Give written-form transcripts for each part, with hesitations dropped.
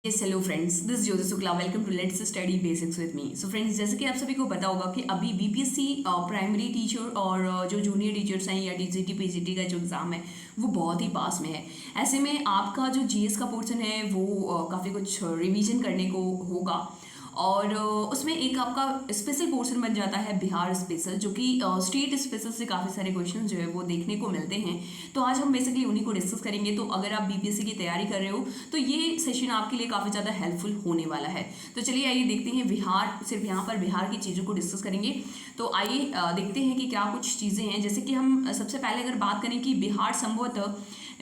Yes hello friends, this Jyoti Shukla. Welcome to let's study basics with me. So friends, जैसे कि आप सभी को पता होगा कि अभी बीपीएससी प्राइमरी टीचर और जो जूनियर टीचर्स हैं या टीजीटी पीजीटी का जो एग्ज़ाम है वो बहुत ही पास में है। ऐसे में आपका जो जीएस का पोर्शन है वो काफ़ी कुछ रिवीजन करने को होगा और उसमें एक आपका स्पेशल पोर्शन बन जाता है बिहार स्पेशल, जो कि स्टेट स्पेशल से काफ़ी सारे क्वेश्चन जो है वो देखने को मिलते हैं। तो आज हम बेसिकली उन्हीं को डिस्कस करेंगे। तो अगर आप बीपीएससी की तैयारी कर रहे हो तो ये सेशन आपके लिए काफ़ी ज़्यादा हेल्पफुल होने वाला है। तो चलिए आइए देखते हैं, बिहार सिर्फ यहाँ पर बिहार की चीज़ों को डिस्कस करेंगे। तो आइए देखते हैं कि क्या कुछ चीज़ें हैं। जैसे कि हम सबसे पहले अगर बात करें कि बिहार संभवतः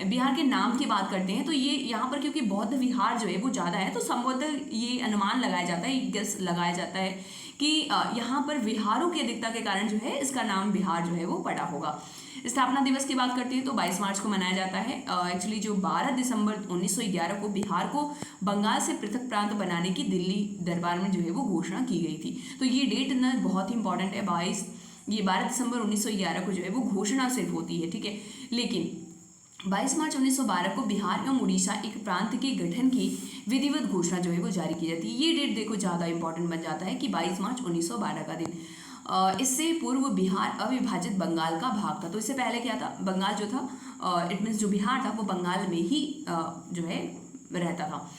बिहार के नाम की बात करते हैं तो ये यहाँ पर क्योंकि बौद्ध विहार जो है वो ज़्यादा है, तो संभवतः ये अनुमान लगाया जाता है, गेस लगाया जाता है कि यहाँ पर विहारों की अधिकता के कारण जो है इसका नाम बिहार जो है वो पड़ा होगा। स्थापना दिवस की बात करते हैं तो 22 मार्च को मनाया जाता है। एक्चुअली जो 12 दिसंबर 1911 को बिहार को बंगाल से पृथक प्रांत बनाने की दिल्ली दरबार में जो है वो घोषणा की गई थी। तो ये डेट ना बहुत ही इंपॉर्टेंट है। 12 दिसंबर 1911 को जो है वो घोषणा सिर्फ होती है, ठीक है। लेकिन 22 मार्च 1912 को बिहार एवं उड़ीसा एक प्रांत के गठन की विधिवत घोषणा जो है वो जारी की जाती है। ये डेट देखो ज़्यादा इंपॉर्टेंट बन जाता है कि 22 मार्च 1912 का दिन। इससे पूर्व बिहार अविभाजित बंगाल का भाग था। तो इससे पहले क्या था, बंगाल जो था, इट मीन्स जो बिहार था वो बंगाल में ही जो है रहता था।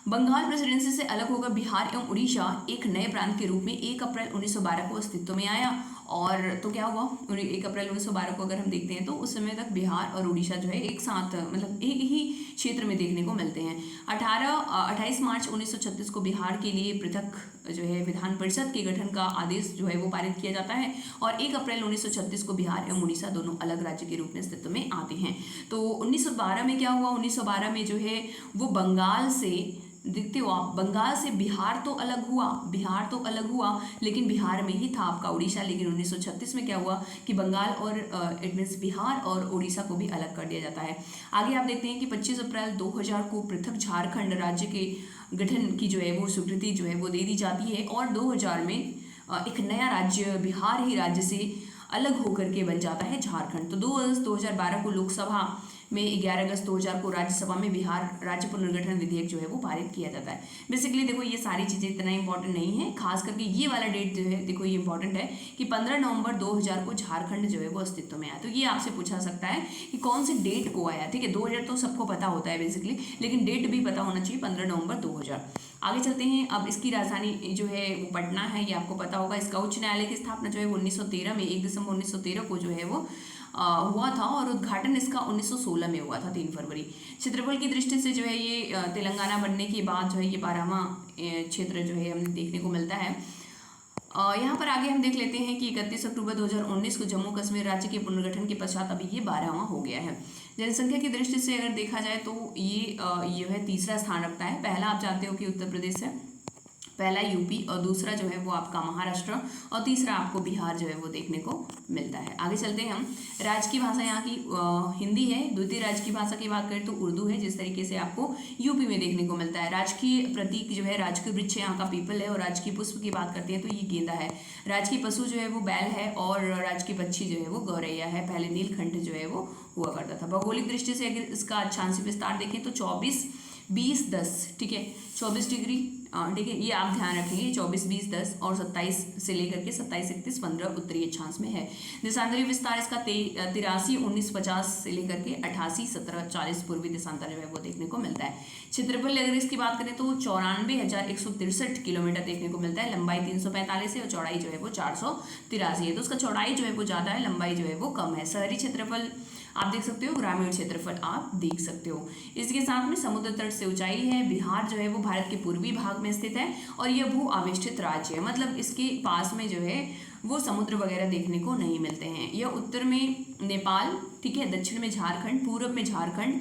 बंगाल प्रेसिडेंसी से अलग होकर बिहार एवं उड़ीसा एक नए प्रांत के रूप में 1 अप्रैल 1912 को अस्तित्व में आया। और तो क्या हुआ, 1 अप्रैल 1912 को अगर हम देखते हैं तो उस समय तक बिहार और उड़ीसा जो है एक साथ मतलब एक ही क्षेत्र में देखने को मिलते हैं। 28 मार्च 1936 को बिहार के लिए पृथक जो है विधान परिषद के गठन का आदेश जो है वो पारित किया जाता है। और 1 अप्रैल 1936 को बिहार एवं उड़ीसा दोनों अलग राज्य के रूप में अस्तित्व में आते हैं। तो 1912 में क्या हुआ, 1912 में जो है वो बंगाल से, देखते हो आप, बंगाल से बिहार तो अलग हुआ लेकिन बिहार में ही था आपका उड़ीसा। लेकिन 1936 में क्या हुआ कि बंगाल और इट मीन्स बिहार और उड़ीसा को भी अलग कर दिया जाता है। आगे आप देखते हैं कि 25 अप्रैल 2000 को पृथक झारखंड राज्य के गठन की जो है वो स्वीकृति जो है वो दे दी जाती है। और 2000 में एक नया राज्य बिहार ही राज्य से अलग होकर के बन जाता है झारखंड। तो 2 अगस्त 2012 को लोकसभा में, 11 अगस्त 2000 को राज्यसभा में बिहार राज्य पुनर्गठन विधेयक जो है वो पारित किया जाता है। बेसिकली देखो ये सारी चीज़ें इतना इंपॉर्टेंट नहीं है, खास करके ये वाला डेट जो है देखो ये इंपॉर्टेंट है कि 15 नवंबर 2000 को झारखंड जो है वो अस्तित्व में आया। तो ये आपसे पूछा सकता है कि कौन सी डेट को आया, ठीक है। 2000 तो सबको पता होता है बेसिकली, लेकिन डेट भी पता होना चाहिए, 15 नवंबर 2000। आगे चलते हैं। अब इसकी राजधानी जो है वो पटना है, ये आपको पता होगा। इसका उच्च न्यायालय की स्थापना जो है 1913 में, 1 दिसंबर 1913 को जो है वो हुआ था। और उद्घाटन इसका 1916 में हुआ था, 3 फरवरी। क्षेत्रफल की दृष्टि से जो है ये तेलंगाना बनने के बाद जो है ये 12वां क्षेत्र जो है हमें देखने को मिलता है। यहाँ पर आगे हम देख लेते हैं कि 31 अक्टूबर 2019 को जम्मू कश्मीर राज्य के पुनर्गठन के पश्चात अभी ये 12वां हो गया है। जनसंख्या की दृष्टि से अगर देखा जाए तो ये है तीसरा स्थान रखता है। पहला आप जानते हो कि उत्तर प्रदेश है, पहला यूपी, और दूसरा जो है वो आपका महाराष्ट्र, और तीसरा आपको बिहार जो है वो देखने को मिलता है। आगे चलते हैं हम। राज्य की भाषा यहाँ की हिंदी है। द्वितीय राज्य की भाषा की बात करें तो उर्दू है, जिस तरीके से आपको यूपी में देखने को मिलता है। राजकीय प्रतीक जो है, राजकीय वृक्ष यहाँ का पीपल है। और राजकीय पुष्प की बात करते हैं तो ये गेंदा है। राजकीय पशु जो है वो बैल है। और राजकीय पक्षी जो है वो गौरैया है। पहले नीलकंठ जो है वो हुआ करता था। भौगोलिक दृष्टि से अगर इसका अक्षांशीय विस्तार देखें तो 24, 20, 10, ठीक है, 24 डिग्री, ठीक है, ये आप ध्यान रखेंगे। 24, 20, 10 और 27 से लेकर के 27, 31, 15 उत्तरी अक्षांश में है। देशांतरीय विस्तार इसका 83, 19, 50 से लेकर के 88, 17, 40 पूर्वी देशांतर जो है वो देखने को मिलता है। क्षेत्रफल अगर इसकी बात करें तो 94,163 किलोमीटर देखने को मिलता है। लंबाई 345 है और चौड़ाई जो है वो 483 है। तो उसका चौड़ाई जो है वो ज़्यादा है, लंबाई जो है वो कम है। शहरी क्षेत्रफल आप देख सकते हो, ग्रामीण क्षेत्रफल आप देख सकते हो। इसके साथ में समुद्र तट से ऊंचाई है। बिहार जो है वो भारत के पूर्वी भाग में स्थित है और यह भू आवेष्टित राज्य है, मतलब इसके पास में जो है वो समुद्र वगैरह देखने को नहीं मिलते हैं। यह उत्तर में नेपाल, ठीक है, दक्षिण में झारखंड, पूर्व में झारखंड,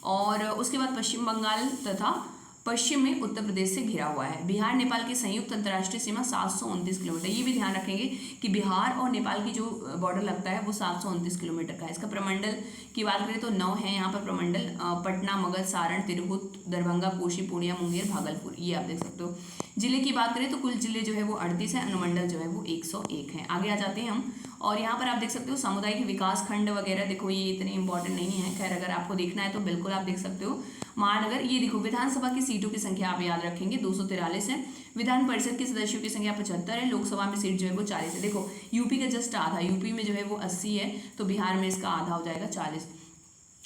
और उसके बाद पश्चिम बंगाल तथा पश्चिम में उत्तर प्रदेश से घिरा हुआ है। बिहार नेपाल की संयुक्त अंतर्राष्ट्रीय सीमा 729 किलोमीटर। ये भी ध्यान रखेंगे कि बिहार और नेपाल की जो बॉर्डर लगता है वो 729 किलोमीटर का है। इसका प्रमंडल की बात करें तो 9 है यहाँ पर प्रमंडल, पटना, मगध, सारण, तिरहुत, दरभंगा, कोशी, पूर्णिया, मुंगेर, भागलपुर, ये आप देख सकते हो। जिले की बात करें तो कुल जिले जो है वो 38 है, अनुमंडल जो है वो 101 है। आगे आ जाते हैं हम और यहाँ पर आप देख सकते हो सामुदायिक विकास खंड वगैरह, देखो ये इतने इंपॉर्टेंट नहीं है, खैर अगर आपको देखना है तो बिल्कुल आप देख सकते हो। महानगर, ये देखो विधानसभा की सीटों की संख्या आप याद रखेंगे 243 है, विधान परिषद के सदस्यों की संख्या 75 है, लोकसभा में सीट जो है वो 40 है। देखो यूपी का जस्ट आधा, यूपी में जो है वो 80 है, तो बिहार में इसका आधा हो जाएगा 40।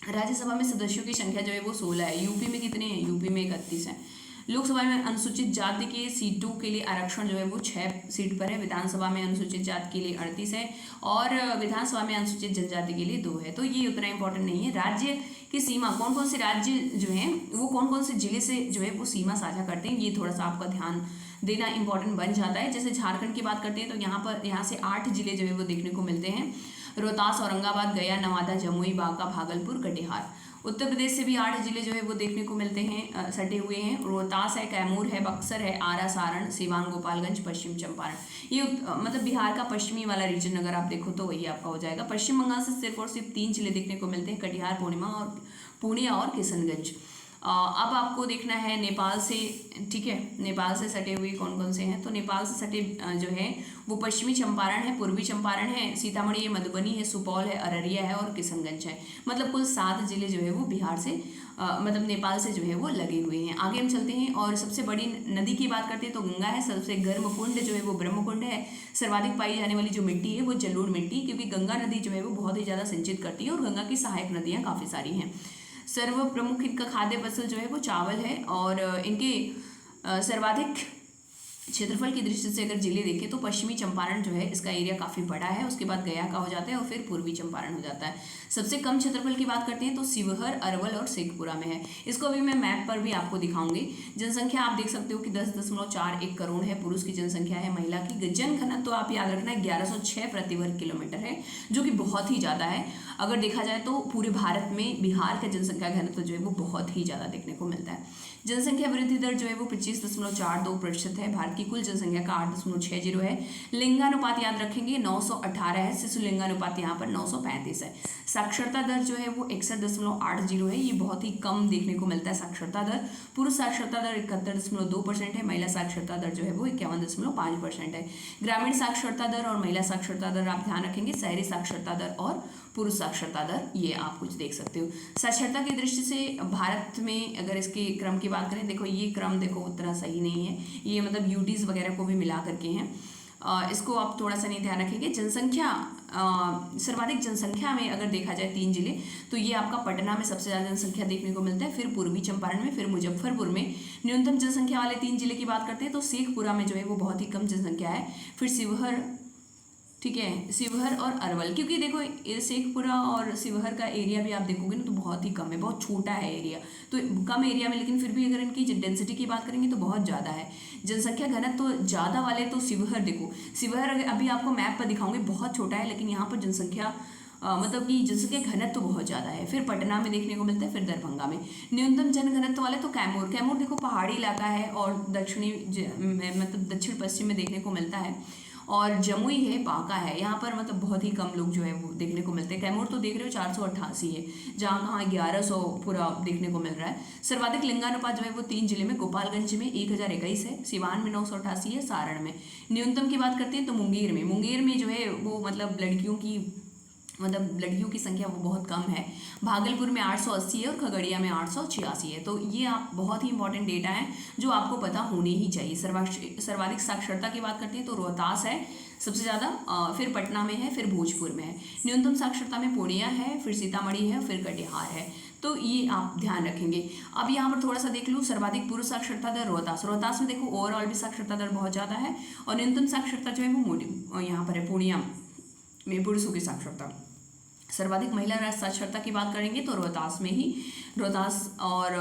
राज्यसभा में सदस्यों की संख्या जो है वो 16 है, यूपी में कितने हैं, यूपी में 31 है। लोकसभा में अनुसूचित जाति के सीटों के लिए आरक्षण जो है वो 6 सीट पर है, विधानसभा में अनुसूचित जाति के लिए 38 है, और विधानसभा में अनुसूचित जनजाति के लिए 2 है। तो ये उतना इंपॉर्टेंट नहीं है। राज्य की सीमा, कौन कौन से राज्य जो हैं वो कौन कौन से जिले से जो है वो सीमा साझा करते हैं, ये थोड़ा सा आपका ध्यान देना इंपॉर्टेंट बन जाता है। जैसे झारखंड की बात करते हैं तो यहाँ से 8 जिले जो है वो देखने को मिलते हैं, रोहतास, औरंगाबाद, गया, नवादा, जमुई, बांका, भागलपुर, कटिहार। उत्तर प्रदेश से भी 8 जिले जो है वो देखने को मिलते हैं, सटे हुए हैं। रोहतास है, कैमूर है, बक्सर है, आरा, सारण, सिवान, गोपालगंज, पश्चिम चंपारण। ये मतलब बिहार का पश्चिमी वाला रीजन अगर आप देखो तो वही आपका हो जाएगा। पश्चिम बंगाल से सिर्फ और सिर्फ 3 जिले देखने को मिलते हैं, कटिहार, पुणे और किशनगंज। अब आपको देखना है नेपाल से, ठीक है, नेपाल से सटे हुए कौन कौन से हैं, तो नेपाल से सटे जो है वो पश्चिमी चंपारण है, पूर्वी चंपारण है, सीतामढ़ी है, मधुबनी है, सुपौल है, अररिया है और किशनगंज है। मतलब कुल 7 जिले जो है वो बिहार से मतलब नेपाल से जो है वो लगे हुए हैं। आगे हम चलते हैं और सबसे बड़ी नदी की बात करते हैं तो गंगा है, सबसे गर्म कुंड जो है वो ब्रह्मकुंड है, सर्वाधिक पाई जाने वाली जो मिट्टी है वो जलोढ़ मिट्टी, क्योंकि गंगा नदी जो है वो बहुत ही ज़्यादा सिंचित करती है और गंगा की सहायक नदियाँ काफ़ी सारी हैं। सर्व प्रमुख इनका खाद्य फसल जो है वो चावल है, और इनके सर्वाधिक क्षेत्रफल की दृष्टि से अगर जिले देखें तो पश्चिमी चंपारण जो है इसका एरिया काफ़ी बड़ा है, उसके बाद गया का हो जाता है और फिर पूर्वी चंपारण हो जाता है। सबसे कम क्षेत्रफल की बात करते हैं तो शिवहर, अरवल और शेखपुरा में है। इसको अभी मैं मैप पर भी आपको दिखाऊंगी। जनसंख्या आप देख सकते हो कि 10.41 करोड़ है, पुरुष की जनसंख्या है, महिला की जनघनत्व तो आप याद रखना 1106 प्रति वर्ग किलोमीटर है, जो कि बहुत ही ज़्यादा है। अगर देखा जाए तो पूरे भारत में बिहार का जनसंख्या घनत्व जो है वो बहुत ही ज़्यादा देखने को मिलता है। जनसंख्या वृद्धि दर जो है वो 25.42% है, भारत की कुल जनसंख्या का 8.60 है। लिंगानुपात याद रखेंगे 918 है, शिशु लिंगानुपात यहाँ पर 935 है। साक्षरता दर जो है वो 61.80 है, ये बहुत ही कम देखने को मिलता है साक्षरता दर। पुरुष साक्षरता दर 71.2% है, महिला साक्षरता दर जो है वो 51.5% है। ग्रामीण साक्षरता दर और महिला साक्षरता दर आप ध्यान रखेंगे, शहरी साक्षरता दर और पुरुष साक्षरता दर ये आप कुछ देख सकते हो। साक्षरता की दृष्टि से भारत में अगर इसके क्रम की बात करें, देखो ये क्रम देखो उतना सही नहीं है, ये मतलब यूटीज वगैरह को भी मिला करके हैं, इसको आप थोड़ा सा नहीं ध्यान रखेंगे। जनसंख्या सर्वाधिक जनसंख्या में अगर देखा जाए 3 जिले तो ये आपका पटना में सबसे ज़्यादा जनसंख्या देखने को मिलता है, फिर पूर्वी चंपारण में, फिर मुजफ्फरपुर में। न्यूनतम जनसंख्या वाले 3 जिले की बात करते हैं तो शेखपुरा में जो है वो बहुत ही कम जनसंख्या है, फिर शिवहर, ठीक है, शिवहर और अरवल। क्योंकि देखो शेखपुरा और शिवहर का एरिया भी आप देखोगे ना तो बहुत ही कम है, बहुत छोटा है एरिया, तो कम एरिया में, लेकिन फिर भी अगर इनकी डेंसिटी की बात करेंगे तो बहुत ज़्यादा है। जनसंख्या घनत्व तो ज़्यादा वाले तो शिवहर, देखो शिवहर अभी आपको मैप पर दिखाऊंगे, बहुत छोटा है, लेकिन यहाँ पर जनसंख्या मतलब कि जनसंख्या घनत्व तो बहुत ज़्यादा है। फिर पटना में देखने को मिलता है, फिर दरभंगा में। न्यूनतम जनघनत्व वाले तो कैमूर देखो पहाड़ी इलाका है और दक्षिणी मतलब दक्षिण पश्चिम में देखने को मिलता है, और जमुई है, बांका है, यहाँ पर मतलब बहुत ही कम लोग जो है वो देखने को मिलते हैं। कैमूर तो देख रहे हो 488 है, जहाँ कहाँ 1100 पूरा देखने को मिल रहा है। सर्वाधिक लिंगानुपात जो है वो 3 जिले में, गोपालगंज में 1021 है, सिवान में 988 है, सारण में। न्यूनतम की बात करते हैं तो मुंगेर में जो है वो मतलब लड़कियों की संख्या वो बहुत कम है। भागलपुर में 880 है और खगड़िया में 886 है। तो ये आप बहुत ही इंपॉर्टेंट डेटा है जो आपको पता होने ही चाहिए। सर्वाधिक साक्षरता की बात करते हैं तो रोहतास है सबसे ज़्यादा, फिर पटना में है, फिर भोजपुर में है। न्यूनतम साक्षरता में पूर्णिया है, फिर सीतामढ़ी है, फिर कटिहार है। तो ये आप ध्यान रखेंगे। अब यहाँ पर थोड़ा सा देख लूँ, सर्वाधिक पुरुष साक्षरता दर रोहतास में देखो ओवरऑल भी साक्षरता दर बहुत ज़्यादा है, और न्यूनतम साक्षरता जो है वो यहाँ पर है पूर्णिया में पुरुषों की साक्षरता। सर्वाधिक महिला साक्षरता की बात करेंगे तो रोहतास, और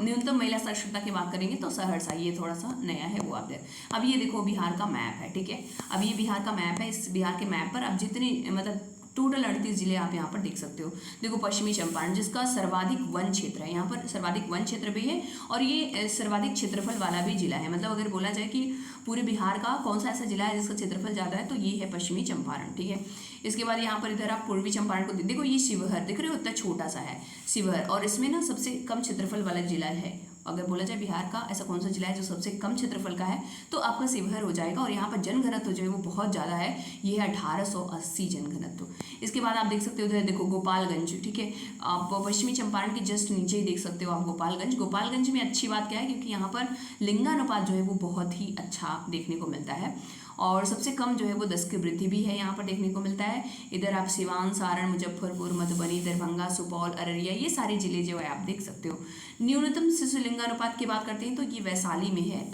न्यूनतम महिला साक्षरता की बात करेंगे तो सहरसा। ये थोड़ा सा नया है वो आप देख। अब ये देखो बिहार का मैप है, ठीक है, अब ये बिहार का मैप है। इस बिहार के मैप पर आप जितने मतलब टोटल 38 जिले आप यहाँ पर देख सकते हो। देखो पश्चिमी चंपारण जिसका सर्वाधिक वन क्षेत्र है, यहाँ पर सर्वाधिक वन क्षेत्र भी है, और ये सर्वाधिक क्षेत्रफल वाला भी जिला है। मतलब अगर बोला जाए कि पूरे बिहार का कौन सा ऐसा जिला है जिसका क्षेत्रफल ज़्यादा है तो ये है पश्चिमी चंपारण, ठीक है। इसके बाद यहाँ पर इधर आप पूर्वी चंपारण को देखो, ये शिवहर देख रहे हो, इतना छोटा सा है शिवहर, और इसमें ना सबसे कम क्षेत्रफल वाला जिला है अगर बोला जाए बिहार का ऐसा कौन सा जिला है जो सबसे कम क्षेत्रफल का है, तो आपका शिवहर हो जाएगा। और यहाँ पर जनघनत्व जो है वो बहुत ज़्यादा है, ये है 1880 जनघनत्व। इसके बाद आप देख सकते हो उधर देखो गोपालगंज, ठीक है, आप पश्चिमी चंपारण के जस्ट नीचे ही देख सकते हो आप गोपालगंज। गोपालगंज में अच्छी बात क्या है, क्योंकि यहाँ पर लिंगानुपात जो है वो बहुत ही अच्छा देखने को मिलता है, और सबसे कम जो है वो 10 की वृद्धि भी है यहाँ पर देखने को मिलता है। इधर आप सिवान, सारण, मुजफ्फरपुर, मधुबनी, दरभंगा, सुपौल, अररिया, ये सारे जिले जो है आप देख सकते हो। न्यूनतम शिशु लिंगानुपात की बात करते हैं तो ये वैशाली में है,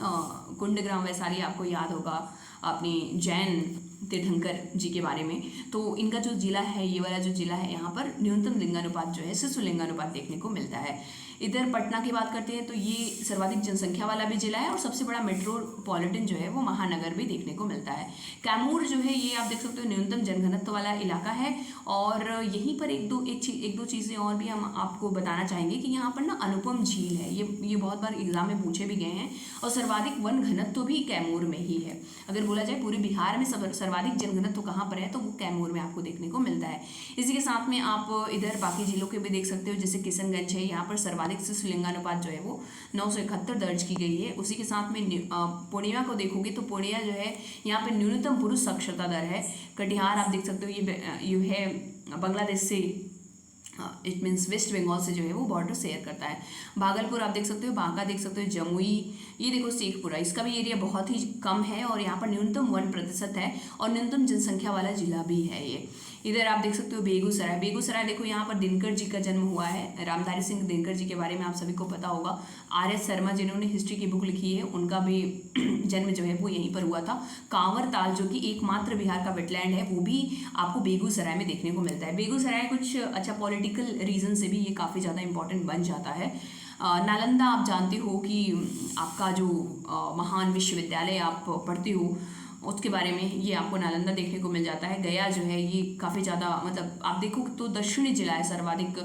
कुंडग्राम वैशाली, आपको याद होगा अपनी जैन तीर्थंकर जी के बारे में। तो इनका जो जिला है, ये वाला जो जिला है, यहाँ पर न्यूनतम लिंगानुपात जो है, शिशु लिंगानुपात देखने को मिलता है। इधर पटना की बात करते हैं तो ये सर्वाधिक जनसंख्या वाला भी जिला है, और सबसे बड़ा मेट्रोपॉलिटन जो है वो महानगर भी देखने को मिलता है। कैमूर जो है ये आप देख सकते हो न्यूनतम जनघनत्व वाला इलाका है। और यहीं पर एक दो चीज़ें और भी हम आपको बताना चाहेंगे कि यहाँ पर ना अनुपम झील है, ये बहुत बार एग्जाम में पूछे भी गए हैं, और सर्वाधिक वन घनत्व भी कैमूर में ही है। अगर बोला जाए पूरे बिहार में सर्वाधिक जनघनत्व कहाँ पर है, तो वो कैमूर में आपको देखने को मिलता है। इसी के साथ में आप इधर बाकी जिलों के भी देख सकते हो, जैसे किशनगंज है, यहाँ पर सर्वाधिक शिशु लिंगानुपात जो है वो 971 दर्ज की गई है। उसी के साथ में पूर्णिया को देखोगे तो पूर्णिया जो है यहाँ पे न्यूनतम पुरुष साक्षरता दर है। कटिहार आप देख सकते हो ये है बांग्लादेश से, इट मीन्स वेस्ट बंगाल से जो है वो बॉर्डर शेयर करता है। भागलपुर आप देख सकते हो, बांका देख सकते हो, जमुई, ये देखो शेखपुरा, इसका भी एरिया बहुत ही कम है, और यहाँ पर न्यूनतम 1% है, और न्यूनतम जनसंख्या वाला जिला भी है ये। इधर आप देख सकते हो बेगूसराय देखो, यहाँ पर दिनकर जी का जन्म हुआ है। रामधारी सिंह दिनकर जी के बारे में आप सभी को पता होगा। RS शर्मा जिन्होंने हिस्ट्री की बुक लिखी है, उनका भी जन्म जो है वो यहीं पर हुआ था। कांवर ताल जो कि एकमात्र बिहार का वेटलैंड है, वो भी आपको बेगूसराय में देखने को मिलता है। बेगूसराय कुछ अच्छा पॉलिटिकल रीजन से भी ये काफ़ी ज़्यादा इंपॉर्टेंट बन जाता है। नालंदा आप जानते हो कि आपका जो महान विश्वविद्यालय आप पढ़ते हो, उसके बारे में ये आपको नालंदा देखने को मिल जाता है। गया जो है ये काफ़ी ज़्यादा, मतलब आप देखो तो दक्षिणी जिला है, सर्वाधिक,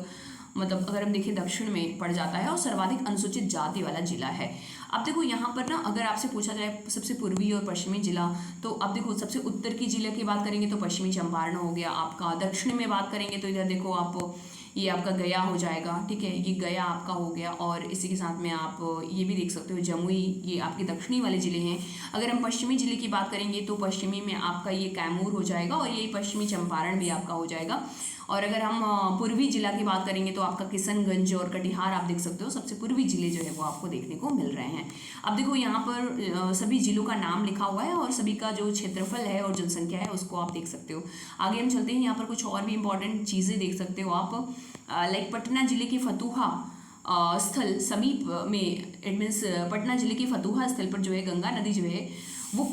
मतलब अगर हम देखें दक्षिण में पड़ जाता है, और सर्वाधिक अनुसूचित जाति वाला जिला है। अब देखो यहाँ पर ना अगर आपसे पूछा जाए सबसे पूर्वी और पश्चिमी जिला, तो अब देखो सबसे उत्तर की जिले की बात करेंगे तो पश्चिमी चंपारण हो गया आपका। दक्षिण में बात करेंगे तो इधर देखो आप, ये आपका गया हो जाएगा, ठीक है, ये गया आपका हो गया। और इसी के साथ में आप ये भी देख सकते हो जमुई, ये आपके दक्षिणी वाले ज़िले हैं। अगर हम पश्चिमी ज़िले की बात करेंगे तो पश्चिमी में आपका ये कैमूर हो जाएगा, और ये पश्चिमी चंपारण भी आपका हो जाएगा। और अगर हम पूर्वी जिला की बात करेंगे तो आपका किशनगंज और कटिहार आप देख सकते हो, सबसे पूर्वी जिले जो है वो आपको देखने को मिल रहे हैं। अब देखो यहाँ पर सभी जिलों का नाम लिखा हुआ है, और सभी का जो क्षेत्रफल है और जनसंख्या है उसको आप देख सकते हो। आगे हम चलते हैं, यहाँ पर कुछ और भी इंपॉर्टेंट चीज़ें देख सकते हो आप। लाइक पटना जिले के फतुहा स्थल समीप में, इट मीन्स पटना जिले के फतुहा स्थल पर जो है गंगा नदी जो है वो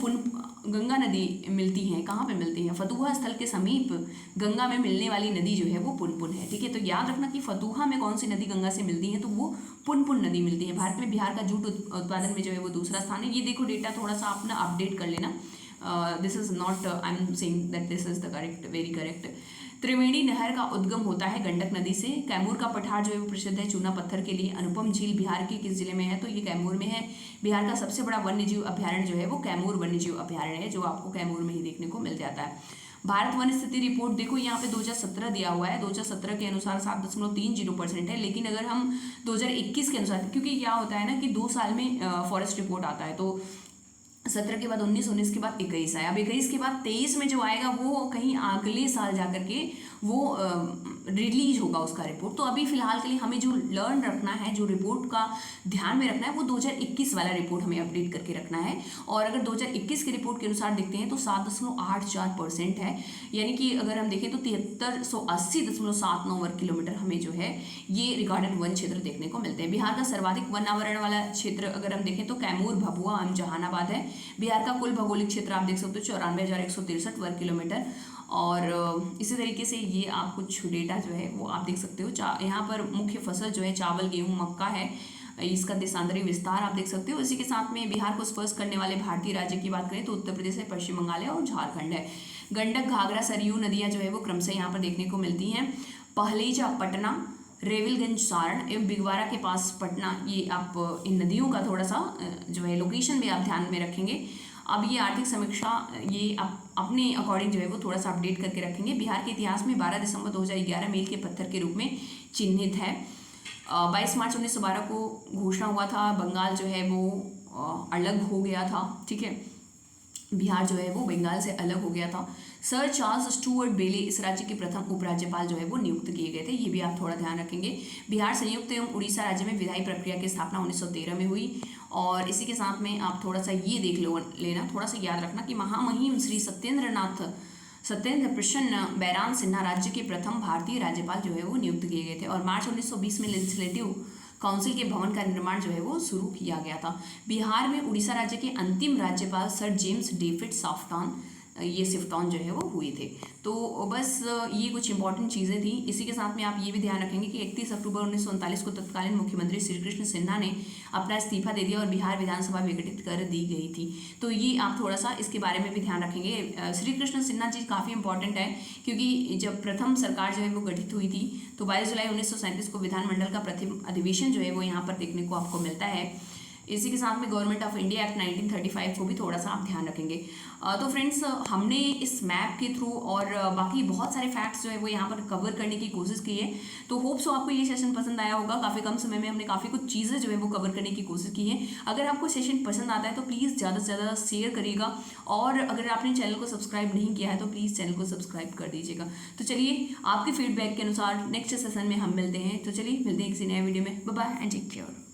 गंगा नदी मिलती हैं। कहाँ पे मिलती हैं? फतुहा स्थल के समीप गंगा में मिलने वाली नदी जो है वो पुनपुन है, ठीक है। तो याद रखना कि फतुहा में कौन सी नदी गंगा से मिलती है, तो वो पुनपुन नदी मिलती है। भारत में बिहार का जूट उत्पादन में जो है वो दूसरा स्थान है। ये देखो डेटा थोड़ा सा आप ना अपडेट कर लेना। This is not, I am saying that this is the correct, very correct. Triveni नहर का उद्गम होता है गंडक नदी से। कैमूर का पठार जो है वो प्रसिद्ध है चूना पत्थर के लिए। अनुपम झील बिहार के किस जिले में है, तो ये कैमूर में है। बिहार का सबसे बड़ा वन्यजीव अभ्यारण्य जो है वो कैमूर वन्यजीव अभ्यारण्य है, जो आपको कैमूर में ही देखने को मिल जाता है। भारत वन स्थिति रिपोर्ट देखो यहाँ पे 2017 दिया हुआ है। 2017 के अनुसार 7.30% है, लेकिन अगर हम 2021 के अनुसार, क्योंकि क्या होता है ना कि 2 साल में फॉरेस्ट रिपोर्ट आता है, तो 17 के बाद 19, 19 के बाद 21 आया। अब 21 के बाद 23 में जो आएगा वो कहीं अगले साल जाकर के वो रिलीज होगा उसका रिपोर्ट। तो अभी फिलहाल के लिए हमें जो लर्न रखना है, जो रिपोर्ट का ध्यान में रखना है, वो 2021 वाला रिपोर्ट हमें अपडेट करके रखना है। और अगर 2021 के रिपोर्ट के अनुसार देखते हैं तो 7.84% है, यानी कि अगर हम देखें तो 7380.79 वर्ग किलोमीटर हमें जो है ये रिकॉर्डेड वन क्षेत्र देखने को मिलते हैं। बिहार का सर्वाधिक वन आवरण वाला क्षेत्र अगर हम देखें तो कैमूर, भभुआ एवं जहानाबाद है। बिहार का कुल भौगोलिक क्षेत्र आप देख सकते हो 94,163 वर्ग किलोमीटर। और इसी तरीके से ये आप कुछ डेटा जो है वो आप देख सकते हो। यहाँ पर मुख्य फसल जो है चावल, गेहूँ, मक्का है। इसका देशांतरी विस्तार आप देख सकते हो। इसी के साथ में बिहार को स्पर्श करने वाले भारतीय राज्य की बात करें तो उत्तर प्रदेश है, पश्चिम बंगाल है और झारखंड है। गंडक, घाघरा, सरयू नदियाँ जो है वो क्रमशः यहाँ पर देखने को मिलती हैं। पहलेजा पटना, रेविलगंज सारण एवं बिगवारा के पास पटना, ये आप इन नदियों का थोड़ा सा जो है लोकेशन भी आप ध्यान में रखेंगे। अब ये आर्थिक समीक्षा ये आप अपने अकॉर्डिंग जो है वो थोड़ा सा अपडेट करके रखेंगे। बिहार के इतिहास में 12 दिसंबर 2011 मील के पत्थर के रूप में चिन्हित है। 22 मार्च 1912 को घोषणा हुआ था, बंगाल जो है वो अलग हो गया था, ठीक है, बिहार जो है वो बंगाल से अलग हो गया था। सर चार्ल्स स्टुअर्ट बेले इस राज्य के प्रथम उपराज्यपाल जो है वो नियुक्त किए गए थे, ये भी आप थोड़ा ध्यान रखेंगे। बिहार संयुक्त एवं उड़ीसा राज्य में विधायी प्रक्रिया की स्थापना 1913 में हुई। और इसी के साथ में आप थोड़ा सा ये देख लेना, थोड़ा सा याद रखना कि महामहिम श्री सत्येंद्र प्रसन्न बैराम सिन्हा राज्य के प्रथम भारतीय राज्यपाल जो है वो नियुक्त किए गए थे। और मार्च 1920 में लेजिस्लेटिव काउंसिल के भवन का निर्माण जो है वो शुरू किया गया था। बिहार में उड़ीसा राज्य के अंतिम राज्यपाल सर जेम्स डेविड सिफ्टॉन जो है वो हुए थे। तो बस ये कुछ इंपॉर्टेंट चीज़ें थी। इसी के साथ में आप ये भी ध्यान रखेंगे कि 31 अक्टूबर 1939 को तत्कालीन मुख्यमंत्री श्री कृष्ण सिन्हा ने अपना इस्तीफा दे दिया और बिहार विधानसभा विघटित कर दी गई थी। तो ये आप थोड़ा सा इसके बारे में भी ध्यान रखेंगे। श्री कृष्ण सिन्हा जी काफ़ी इंपॉर्टेंट है, क्योंकि जब प्रथम सरकार जो है वो गठित हुई थी तो 22 जुलाई 1937 को विधानमंडल का प्रथम अधिवेशन जो है वो यहाँ पर देखने को आपको मिलता है। इसी के साथ में गवर्नमेंट ऑफ इंडिया एक्ट 1935 को भी थोड़ा सा आप ध्यान रखेंगे। तो फ्रेंड्स, हमने इस मैप के थ्रू और बाकी बहुत सारे फैक्ट्स जो है वो यहाँ पर कवर करने की कोशिश की है। तो होप सो आपको ये सेशन पसंद आया होगा। काफ़ी कम समय में हमने काफ़ी कुछ चीज़ें जो है वो कवर करने की कोशिश की है। अगर आपको सेशन पसंद आता है तो प्लीज़ ज़्यादा से ज़्यादा शेयर करिएगा, और अगर आपने चैनल को सब्सक्राइब नहीं किया है तो प्लीज़ चैनल को सब्सक्राइब कर दीजिएगा। तो चलिए, आपके फीडबैक के अनुसार नेक्स्ट सेशन में हम मिलते हैं। तो चलिए मिलते हैं किसी नए वीडियो में। Bye bye and take care.